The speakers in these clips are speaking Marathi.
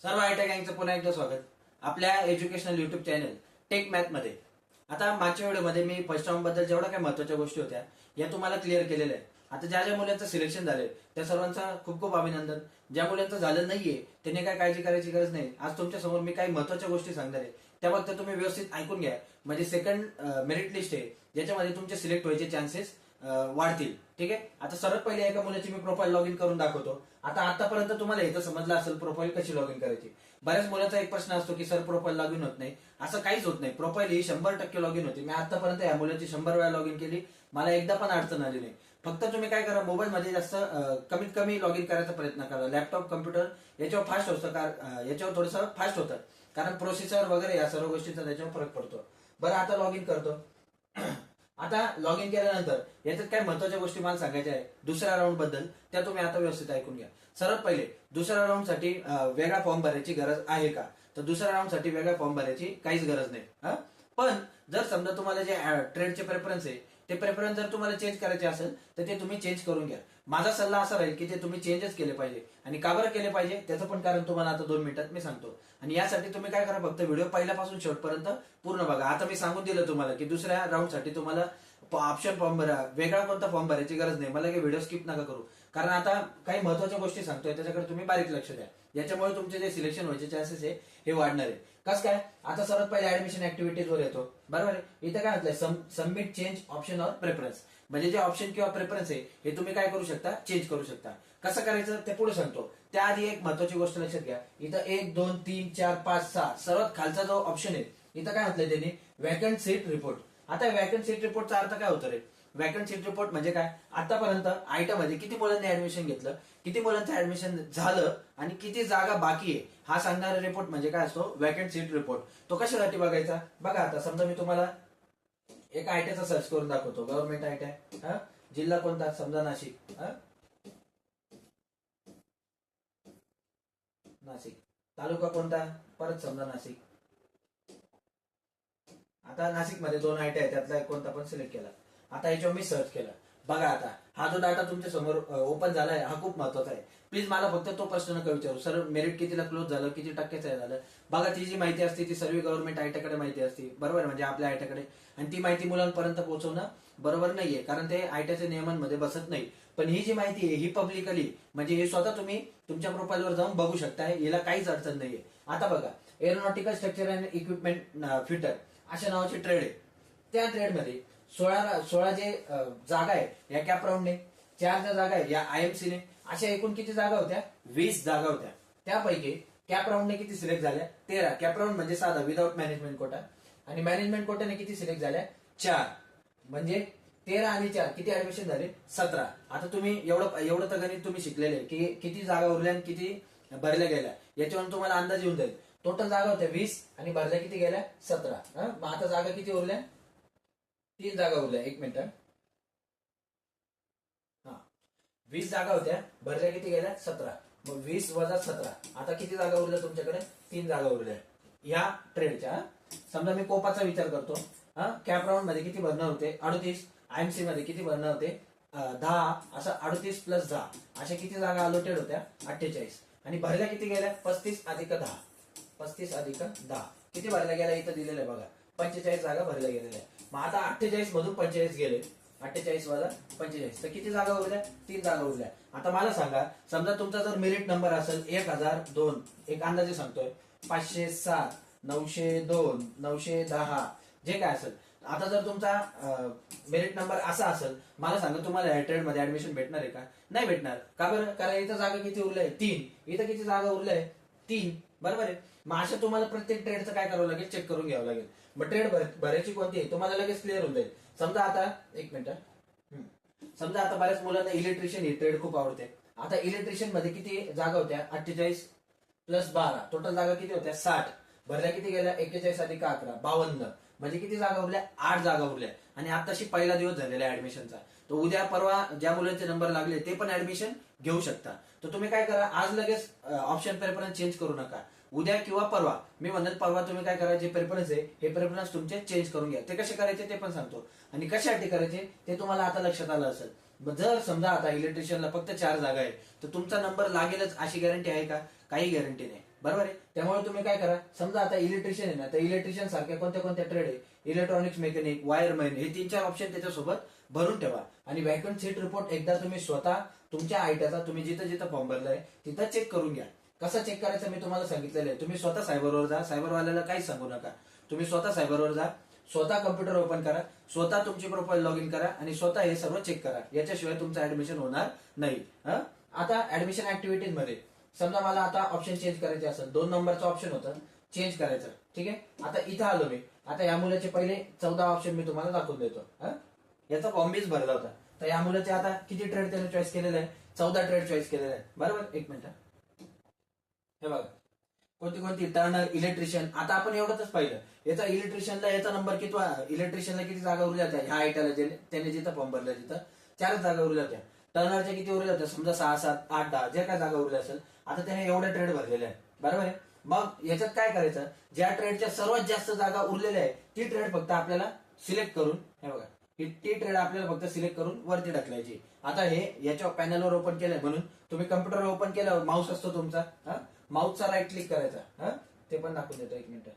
सर्व आयटी गँगचं पुन्हा एकदा स्वागत आपल्या educational YouTube channel tech math मध्ये. आता मागच्या व्हिडिओमध्ये मी फर्स्ट राऊंड बद्दल जेवढ्या काही महत्वाच्या गोष्टी होत्या या तुम्हाला क्लिअर केलेल्या आहे. आता ज्या ज्या मुलांचं सिलेक्शन झालंय त्या सर्वांचा खूप खूप अभिनंदन. ज्या मुलांचं झालं नाहीये त्यांनी काय काळजी करायची गरज नाही. आज तुमच्या समोर मी काही महत्वाच्या गोष्टी सांगणार आहे त्याबद्दल तुम्ही व्यवस्थित ऐकून घ्या. म्हणजे सेकंड मेरिट लिस्ट आहे ज्याच्यामध्ये तुमचे सिलेक्ट व्हायचे चान्सेस वाढतील. ठीक आहे. आता सर्वात पहिले एका मुलाची मी प्रोफाईल लॉग इन करून दाखवतो. आता आतापर्यंत तुम्हाला हे तर समजलं असेल प्रोफाईल कशी लॉग इन करायची. बऱ्याच मुलाचा एक प्रश्न असतो की सर प्रोफाईल लॉग इन होत नाही. असं काहीच होत नाही. प्रोफाईल ही 100% लॉग इन होती. मी आतापर्यंत या मुलाची 100 वेळा लॉग इन केली, मला एकदा पण अडचण आली नाही. फक्त तुम्ही काय करा, मोबाईल मध्ये जास्त कमीत कमी लॉग इन करायचा प्रयत्न करा. लॅपटॉप कम्प्युटर याच्यावर फास्ट होतं, याच्यावर थोडंसं फास्ट होतं कारण प्रोसेसर वगैरे या सर्व गोष्टींचा त्याच्यावर फरक पडतो. बरं, आता लॉग इन करतो. आता लॉग इन केल्यानंतर याच्यात काय महत्वाच्या गोष्टी मला सांगायच्या आहे दुसऱ्या राऊंड बद्दल, त्या तुम्ही आता व्यवस्थित ऐकून घ्या. सर्वात पहिले दुसऱ्या राऊंड साठी वेगळा फॉर्म भरायची गरज आहे का? तर दुसऱ्या राऊंड साठी वेगळा फॉर्म भरायची काहीच गरज नाही. पण जर समजा तुम्हाला जे ट्रेडचे प्रेफरन्स आहे ते प्रेफरन्स जर तुम्हाला चेंज करायचे असेल तर ते तुम्ही चेंज करून घ्या. माझा सल्ला असा राहील की ते तुम्ही चेंजच केले पाहिजे. आणि का बरं केले पाहिजे त्याचं पण कारण तुम्हाला आता 2 मिनिटात मी सांगतो. आणि यासाठी तुम्ही काय करा, फक्त व्हिडिओ पहिल्यापासून शेवटपर्यंत पूर्ण बघा. आता मी सांगून दिलं तुम्हाला की दुसऱ्या राऊंड साठी तुम्हाला ऑप्शन फॉर्म भरा, वेगळा कोणता फॉर्म भरायची गरज नाही. मला काही व्हिडिओ स्किप नका करू कारण आता काही महत्वाच्या गोष्टी सांगतोय त्याच्याकडे तुम्ही बारीक लक्ष द्या. याच्यामुळे तुमचे जे सिलेक्शन व्हायचे चान्सेस आहे हे वाढणार आहे. कसं काय? आता सर्वात पहिले ऍडमिशन ऍक्टिव्हिटीज वर येतो. बरोबर आहे. इथं काय म्हटलंय, submit change option or preference. म्हणजे जे ऑप्शन किंवा प्रेफरन्स आहे हे तुम्ही काय करू शकता, चेंज करू शकता. कसं करायचं ते पुढे सांगतो. त्याआधी एक महत्वाची गोष्ट लक्षात घ्या. इथं 1 2 3 4 5 6 सर्वात खालचा जो ऑप्शन आहे इथं काय म्हटलंय त्यांनी, वॅकंट सीट रिपोर्ट. आता वॅकंट सीट रिपोर्टचा अर्थ काय होतो रे? वॅकंट सीट रिपोर्ट म्हणजे काय? आतापर्यंत आयटा मध्ये किती मुलांनी ऍडमिशन घेतलं, किती मुलांचं ऍडमिशन झालं आणि किती जागा बाकी आहे हा सांगणारा रिपोर्ट म्हणजे काय असतो, वॅकंट सीट रिपोर्ट. तो कशासाठी बघायचा बघा. आता समजा मी तुम्हाला एक आयटीचा सर्च करून दाखवतो. गव्हर्नमेंट आयटीआय, जिल्हा कोणता? समजा नाशिक. नाशिक. तालुका कोणता? परत समजा नाशिक. आता नाशिक मध्ये 2 आयटी आहे, त्यातला कोणता पण सिलेक्ट केला. आता याच्यावर मी सर्च केलं. बघा आता हा जो डाटा तुमच्या समोर ओपन झालाय हा खूप महत्वाचा आहे. प्लीज मला फक्त तो प्रश्न नका विचारू सर मेरिट कितीला क्लोज झालं, किती टक्क्याचं झालं. बघा ती जी माहिती असते ती सर्व गव्हर्नमेंट आयटीकडे माहिती असते. बरोबर, म्हणजे आपल्या आयटीकडे. आणि ती माहिती मुलांपर्यंत पोहोचवणं बरोबर नाहीये कारण ते आयटीच्या नियमांमध्ये बसत नाही. पण ही जी माहिती आहे ही पब्लिकली म्हणजे हे स्वतः तुम्ही तुमच्या प्रोफाईलवर जाऊन बघू शकताय. याला काहीच अडचण नाहीये. आता बघा, aeronautical structure and equipment fitter अशा नावाची ट्रेड आहे. त्या ट्रेडमध्ये 16 जे जागा आहे या कॅप राऊंडने, 4 ज्या जागा आहे या आयएमसीने, अशा एकूण किती जागा होत्या? 20 जागा होत्या. त्यापैकी कॅप राऊंडने किती सिलेक्ट झाल्या? 13. कॅप राऊंड म्हणजे साधा विदाउट मॅनेजमेंट कोटा. आणि मॅनेजमेंट कोट्याने किती सिलेक्ट झाल्या? 4. म्हणजे 13 आणि 4 किती ऍडमिशन झाले? 17. आता तुम्ही एवढं तर गणित तुम्ही शिकलेले की किती जागा उरल्या आणि किती भरल्या गेल्या याच्यावरून तुम्हाला अंदाज येऊन जाईल. टोटल जागा होत्या 20 आणि भरल्या किती गेल्या? 17. मग आता जागा किती उरल्या? 3 जागा उरल्या. 1 मिनिट. 20 जागा होत्या, भरल्या किती गेल्या? 17. मग 20 वजा 17 आता किती जागा उरल्या तुमच्याकडे? 3 जागा उरल्या या ट्रेडच्या. समजा मी कोपाचा विचार करतो. कॅप राऊंड मध्ये किती भरणार होते? 38. आयएमसी मध्ये किती भरणार होते? 10. असं 38 प्लस 10 अशा किती जागा अलोटेड होत्या? 48. आणि भरल्या किती गेल्या? 35 अधिक 10. 35 अधिक 10 किती भरल्या गेल्या इथं दिलेलं आहे बघा. 45 जागा भरल्या गेलेल्या आहे. मग आता 48 मधून 45 गेले. 48 वजा 45 तर किती जागा उरल्या? 3 जागा उरल्या. आता मला सांगा, समजा तुमचा जर मेरिट नंबर असेल 1002, एक अंदाजे सांगतोय, 507, 902, 910 जे काय असेल. आता जर तुमचा मेरिट नंबर असा असेल, मला सांगा तुम्हाला या ट्रेड मध्ये ऍडमिशन भेटणार आहे का? नाही भेटणार. का बरं? कारण इथं जागा किती उरल्या? 3. इथं किती जागा उरल्या? 3. बरोबर आहे. मग अशा तुम्हाला प्रत्येक ट्रेडचं काय करावं लागेल? चेक करून घ्यावं लागेल. मग ट्रेड भरायची कोणती आहे तुम्हाला लगेच क्लिअर होऊन जाईल. समजा आता 1 मिनिट. समजा आता बऱ्याच मुलांना इलेक्ट्रिशियन ही ट्रेड खूप आवडते. आता इलेक्ट्रिशियन मध्ये किती जागा होत्या? 48 प्लस 12 टोटल जागा किती होत्या? 60. भरल्या किती गेल्या? 41 अधिक 11 52. म्हणजे किती जागा उरल्या? 8 जागा उरल्या. आणि आताशी पहिला दिवस झालेला आहे ऍडमिशनचा. तर उद्या परवा ज्या मुलांचे नंबर लागले ते पण ऍडमिशन घेऊ शकता. तर तुम्ही काय करा, आज लगेच ऑप्शन प्रेफरन्स चेंज करू नका. उद्या किंवा परवा, मी म्हणेल परवा तुम्ही काय करा, जे प्रेफरन्स आहे हे प्रेफरन्स तुमचे चेंज करून घ्या. ते कसे करायचे ते पण सांगतो आणि कशासाठी करायचे ते तुम्हाला आता लक्षात आलं असेल. जर समजा आता इलेक्ट्रिशियनला फक्त 4 जागा आहे तर तुमचा नंबर लागेलच अशी गॅरंटी आहे का? काही गॅरंटी नाही. बरोबर आहे. त्यामुळे तुम्ही काय करा, समजा आता इलेक्ट्रिशियन आहे ना, तर इलेक्ट्रिशियन सारख्या कोणत्या कोणत्या ट्रेड आहे, इलेक्ट्रॉनिक्स मेकॅनिक, वायरमॅन, हे 3-4 ऑप्शन त्याच्यासोबत भरून ठेवा. आणि व्हॅकंट सीट रिपोर्ट एकदा तुम्ही स्वतः तुमच्या आयट्याचा तुम्ही जिथं जिथं फॉर्म भरलाय तिथं चेक करून घ्या. कसं चेक करायचं मी तुम्हाला सांगितलेलं आहे. तुम्ही स्वतः सायबरवर जा, सायबरवाल्याला काहीच सांगू नका. तुम्ही स्वतः सायबरवर जा, स्वतः कम्प्युटर ओपन करा, स्वतः तुमची प्रोफाईल लॉग इन करा आणि स्वतः हे सर्व चेक करा. याच्याशिवाय तुमचं ऍडमिशन होणार नाही. आता ऍडमिशन ऍक्टिव्हिटीज मध्ये समजा मला आता ऑप्शन चेंज करायचे असेल, 2 नंबरचं ऑप्शन होतं चेंज करायचं. ठीक आहे, आता इथं आलो मी. आता या मुलाचे पहिले 14 ऑप्शन मी तुम्हाला दाखवून देतो. याचा फॉर्म बीच भरला होता. तर या मुलाचे आता किती ट्रेड त्याने चॉईस केलेले आहे, 14 ट्रेड चॉईस केलेले आहे. बरोबर, एक मिनिट. हे बघा कोणती कोणती, टर्नर, इलेक्ट्रिशियन. आता आपण एवढंच पाहिलं. याचा इलेक्ट्रिशियनला याचा नंबर किती, इलेक्ट्रिशियनला किती जागा उरल्या होत्या ह्या आयट्याला, त्याने जिथं फॉर्म भरला तिथं 4 जागा उरल्या होत्या. टर्नरच्या किती उरल्या होत्या, समजा 6, 7, 8, 10 जे काय जागा उरल्या असेल. आता त्याने एवढे ट्रेड भरलेले आहे. बरोबर आहे. मग याच्यात काय करायचं, ज्या ट्रेडच्या सर्वात जास्त जागा उरलेल्या आहे ती ट्रेड फक्त आपल्याला सिलेक्ट करून, हे बघा ती ट्रेड आपल्याला फक्त सिलेक्ट करून वरती ढकलायची. आता हे याच्या पॅनलवर ओपन केलंय म्हणून तुम्ही कम्प्युटरवर ओपन केल्यावर माऊस असतो तुमचा, माऊसचा राईट क्लिक करायचा. ते पण दाखवून देतो, एक मिनिट.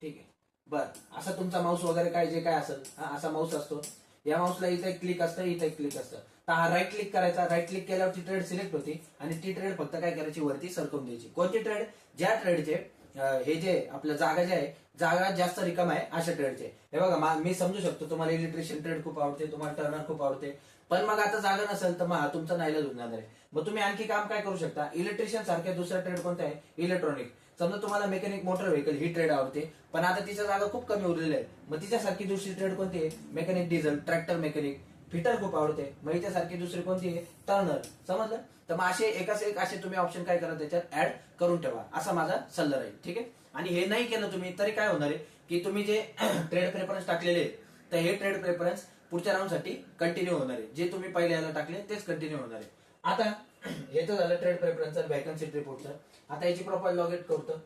ठीक आहे, बर. असा तुमचा माऊस वगैरे काय जे काय असेल, असा माऊस असतो. या माऊसला इथं एक क्लिक असतं, इथं एक क्लिक असतं. तर हा राईट क्लिक करायचा. राईट क्लिक केल्यावर ती ट्रेड सिलेक्ट होती आणि ती ट्रेड फक्त काय करायची, वरती सरकवून द्यायची. कोणती ट्रेड, ज्या ट्रेडचे हे जे आपल्या जागा जे आहे, जागा जास्त रिकाम आहे अशा ट्रेडचे. हे बघा मी समजू शकतो तुम्हाला इलेक्ट्रिशियन ट्रेड खूप आवडते, तुम्हाला टर्नर खूप आवडते, पण मग आता जागा नसेल तर मग तुमचा नाईलाज होऊन जाणार आहे. मग तुम्ही आणखी काम काय करू शकता, इलेक्ट्रिशियन सारख्या दुसरा ट्रेड कोणता आहे, इलेक्ट्रॉनिक. समजा तुम्हाला मेकॅनिक मोटर व्हेकल ही ट्रेड आवडते, पण आता तिच्या जागा खूप कमी उरलेल्या आहे. मग तिच्यासारखी दुसरी ट्रेड कोणती आहे, mechanic diesel, tractor mechanic, fitter खूप आवडते. मग हिच्यासारखी दुसरी कोणती आहे, टर्नर. समजलं. तर मग असे एकाच एक असे तुम्ही ऑप्शन काय करा, त्याच्यात ऍड करून ठेवा, असा माझा सल्ला राहील. ठीक आहे. आणि हे नाही केलं तुम्ही तरी काय होणार आहे, की तुम्ही जे ट्रेड प्रेफरन्स टाकलेले तर हे ट्रेड प्रेफरन्स पुढच्या राऊंड साठी कंटिन्यू होणार आहे. जे तुम्ही पहिले याला टाकले तेच कंटिन्यू होणार आहे. आता हे तर झालं ट्रेड प्रेफरन्सचं, व्हॅकन्सी रिपोर्टचं. आता याची प्रोफाईल लॉग इन करतो.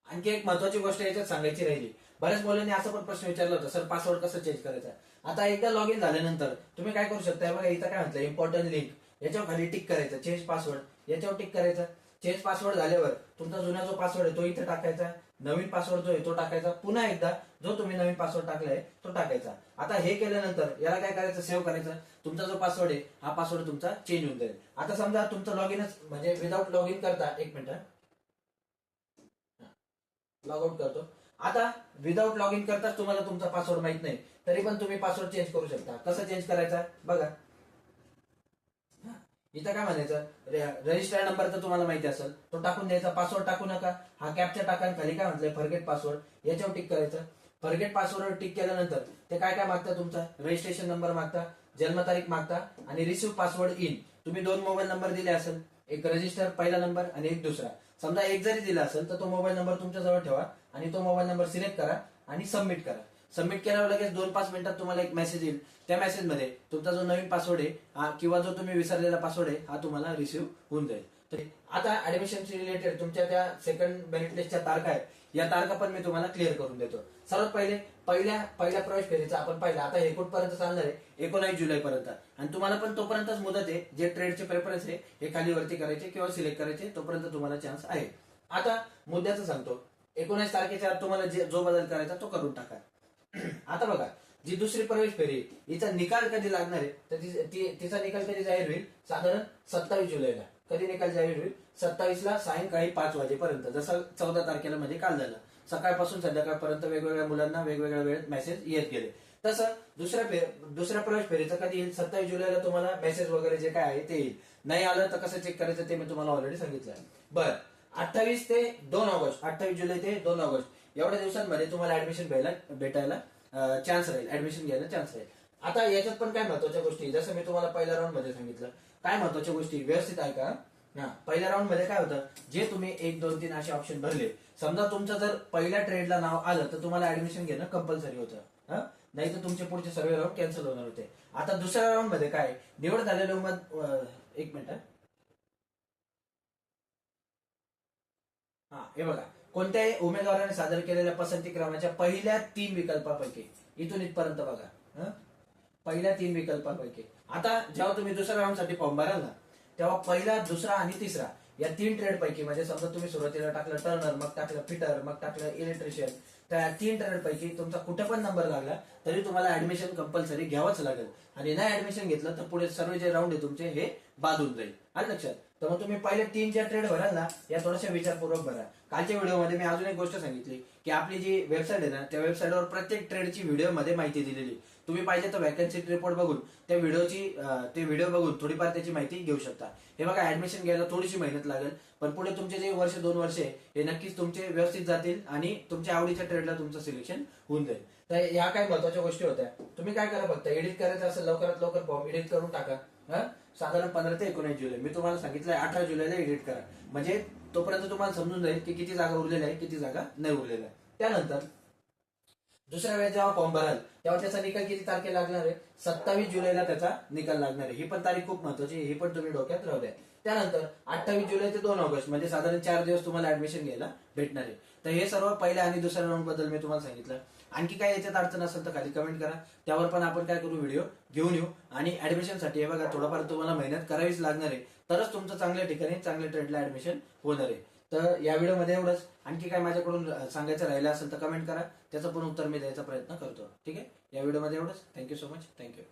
आणखी एक महत्वाची गोष्ट याच्यात सांगायची राहिली. बऱ्याच मुलांनी असं पण प्रश्न विचारला होता, सर पासवर्ड कसं चेंज करायचा. आता एकदा लॉग इन झाल्यानंतर तुम्ही काय करू शकता, बघा इथं काय म्हटलं, इम्पॉर्टंट लिंक, याच्यावर खाली टिक करायचं, चेंज पासवर्ड, याच्यावर टिक करायचं. चेंज पासवर्ड झाल्यावर तुमचा जुना जो पासवर्ड आहे तो इथे टाकायचा, नवीन पासवर्ड जो आहे तो टाकायचा, पुन्हा एकदा जो तुम्ही नवीन पासवर्ड टाकलाय तो टाकायचा. आता हे केल्यानंतर याला काय करायचं, सेव्ह करायचं. तुमचा जो पासवर्ड आहे हा पासवर्ड तुमचा चेंज होऊन जाईल. आता समजा तुमचं लॉग इनच म्हणजे विदाऊट लॉग इन करता, एक मिनिट लॉग आउट करतो. आता विदाऊट लॉग इन करताच तुम्हाला तुमचा पासवर्ड माहित नाही, तरी पण तुम्ही पासवर्ड चेंज करू शकता. कसं चेंज करायचा बघा. इथं काय म्हणायचं, रजिस्टर्ड नंबर तर तुम्हाला माहिती असेल तो टाकून द्यायचा, पासवर्ड टाकू नका. हा कॅप्चा टाका, खाली काय म्हटलंय फॉरगेट पासवर्ड, याच्यावर टिक करायचं. फॉरगेट पासवर्डवर टिक केल्यानंतर ते काय काय मागता, तुमचा रजिस्ट्रेशन नंबर मागता, जन्मतारीख मागता आणि रिसिव्ह पासवर्ड इन. तुम्ही 2 मोबाईल नंबर दिले असेल, एक रजिस्टर पहिला नंबर आणि एक दुसरा. समजा एक जरी दिला असेल तर तो मोबाईल नंबर तुमच्या जवळ ठेवा आणि तो मोबाईल नंबर सिलेक्ट करा आणि सबमिट करा. सबमिट केल्यावर लगेच 2-5 मिनिटात तुम्हाला एक मेसेज येईल. त्या मेसेजमध्ये तुमचा जो नवीन पासवर्ड आहे किंवा जो तुम्ही विसरलेला पासवर्ड आहे हा तुम्हाला रिसिव्ह होऊन जाईल. तर आता ऍडमिशनशी रिलेटेड तुमच्या त्या सेकंड मेरिट लिस्टच्या तारखा आहेत, या तारखा पण मी तुम्हाला क्लिअर करून देतो. सर्वात पहिले पहिल्या प्रवेश फेरीचा आपण पाहिलं. आता हे कुठपर्यंत चालणार आहे, 19 जुलैपर्यंत. आणि तुम्हाला पण तोपर्यंतच मुदत आहे. जे ट्रेडचे प्रेफरन्स आहे हे खाली वरती करायचे किंवा सिलेक्ट करायचे, तोपर्यंत तुम्हाला चान्स आहे. आता मुद्द्याचं सांगतो, 19 तारखेच्या आत तुम्हाला जो बदल करायचा तो करून टाका. आता बघा, जी दुसरी प्रवेश फेरी हिचा निकाल कधी लागणार आहे, तर तिचा निकाल कधी जाहीर होईल, साधारण 27 जुलैला. कधी निकाल जाहीर होईल, 27ला सायंकाळी 5 वाजेपर्यंत. जसं 14 तारखेला म्हणजे काल झालं, सकाळपासून संध्याकाळपर्यंत वेगवेगळ्या मुलांना वेगवेगळ्या वेळेत मेसेज येत गेले. तसं दुसऱ्या प्रवेश फेरीचं कधी येईल, 27 जुलैला तुम्हाला मेसेज वगैरे जे काय आहे ते येईल. नाही आलं तर कसं चेक करायचं ते मी तुम्हाला ऑलरेडी सांगितलं. बरं, 28 ते 2 ऑगस्ट, 28 जुलै ते 2 ऑगस्ट एवढ्या दिवसांमध्ये तुम्हाला ऍडमिशन भेटायला चान्स राहील, ऍडमिशन घ्यायला चान्स राहील. आता याच्यात पण काय महत्वाच्या गोष्टी, जसं मी तुम्हाला पहिल्या राऊंड मध्ये सांगितलं, काय महत्वाच्या गोष्टी व्यवस्थित ऐका. पहिल्या राऊंड मध्ये काय होतं, जे तुम्ही 1, 2, 3 असे ऑप्शन भरले, समजा तुमचं जर पहिल्या ट्रेडला नाव आलं तर तुम्हाला ऍडमिशन घेणं कंपल्सरी होतं, नाही तर तुमचे पुढचे सर्व राऊंड कॅन्सल होणार होते. आता दुसऱ्या राऊंड मध्ये काय, निवड झालेले एक मिनिट, हे बघा, कोणत्याही उमेदवाराने सादर केलेल्या पसंती क्रमाच्या पहिल्या 3 विकल्पापैकी इथून इथपर्यंत बघा. पहिल्या 3 विकल्पांपैकी. आता जेव्हा तुम्ही दुसऱ्या राऊंडसाठी फॉर्म भराल ना, तेव्हा पहिला, दुसरा आणि तिसरा या 3 ट्रेड पैकी, म्हणजे समजा तुम्ही सुरुवातीला टाकलं टर्नर, मग टाकलं फिटर, मग टाकलं इलेक्ट्रिशियन, त्या 3 ट्रेड पैकी तुमचा कुठे पण नंबर लागला तरी तुम्हाला ऍडमिशन कंपल्सरी घ्यावंच लागेल. आणि नाही ऍडमिशन घेतलं तर पुढे सर्व जे राऊंड आहे तुमचे हे बाद होऊन जाईल. आलं लक्षात? तर मग तुम्ही पहिले 3 ज्या ट्रेड भराल ना, या थोड्याशा विचारपूर्वक भरा. कालच्या व्हिडिओमध्ये मी अजून एक गोष्ट सांगितली की आपली जी वेबसाईट आहे ना, त्या वेबसाईटवर प्रत्येक ट्रेडची व्हिडिओमध्ये माहिती दिलेली. तुम्ही पाहिजे तर वॅकन्सी रिपोर्ट बघून त्या व्हिडिओ बघून थोडीफार त्याची माहिती घेऊ शकता. हे बघा, ऍडमिशन घ्यायला थोडीशी मेहनत लागेल, पण पुढे तुमचे जे वर्ष 2 वर्ष आहे हे नक्कीच तुमचे व्यवस्थित जातील आणि तुमच्या आवडीच्या ट्रेडला तुमचं सिलेक्शन होऊन जाईल. तर ह्या काही महत्वाच्या गोष्टी होत्या. तुम्ही काय करा, फक्त एडिट करायचं असेल लवकरात लवकर फॉर्म एडिट करून टाका. साधारण 15 ते 19 जुलै, मी तुम्हाला सांगितलंय 18 जुलैला एडिट करा, म्हणजे तोपर्यंत तुम्हाला समजून जाईल की किती जागा उरलेल्या आहे, किती जागा नाही उरलेल्या आहे. त्यानंतर दुसऱ्या वेळेस जेव्हा फॉर्म भराल तेव्हा त्याचा निकाल किती तारखेला लागणार आहे? 27 जुलैला त्याचा निकाल लागणार आहे. ही पण तारीख खूप महत्वाची, ही पण तुम्ही डोक्यात राहू द्या. त्यानंतर 28 जुलै ते 2 ऑगस्ट, म्हणजे साधारण 4 दिवस तुम्हाला ऍडमिशन घ्यायला भेटणार आहे. तर हे सर्व पहिल्या आणि दुसऱ्या राऊंड बद्दल मी तुम्हाला सांगितलं. आणखी काय याच्यात अडचण असेल तर खाली कमेंट करा, त्यावर पण आपण काय करू, व्हिडिओ घेऊन येऊ. आणि ऍडमिशनसाठी हे बघा, थोडंफार तुम्हाला मेहनत करावीच लागणार आहे, तरच तुमचं चांगल्या ठिकाणी चांगल्या ट्रेडला ऍडमिशन होणार आहे. तर या व्हिडिओमध्ये एवढंच. आणखी काय माझ्याकडून सांगायचं राहिलं असेल तर कमेंट करा, त्याचं पण उत्तर मी द्यायचा प्रयत्न करतो. ठीक आहे, या व्हिडिओमध्ये एवढंच. Thank you so much. थँक्यू.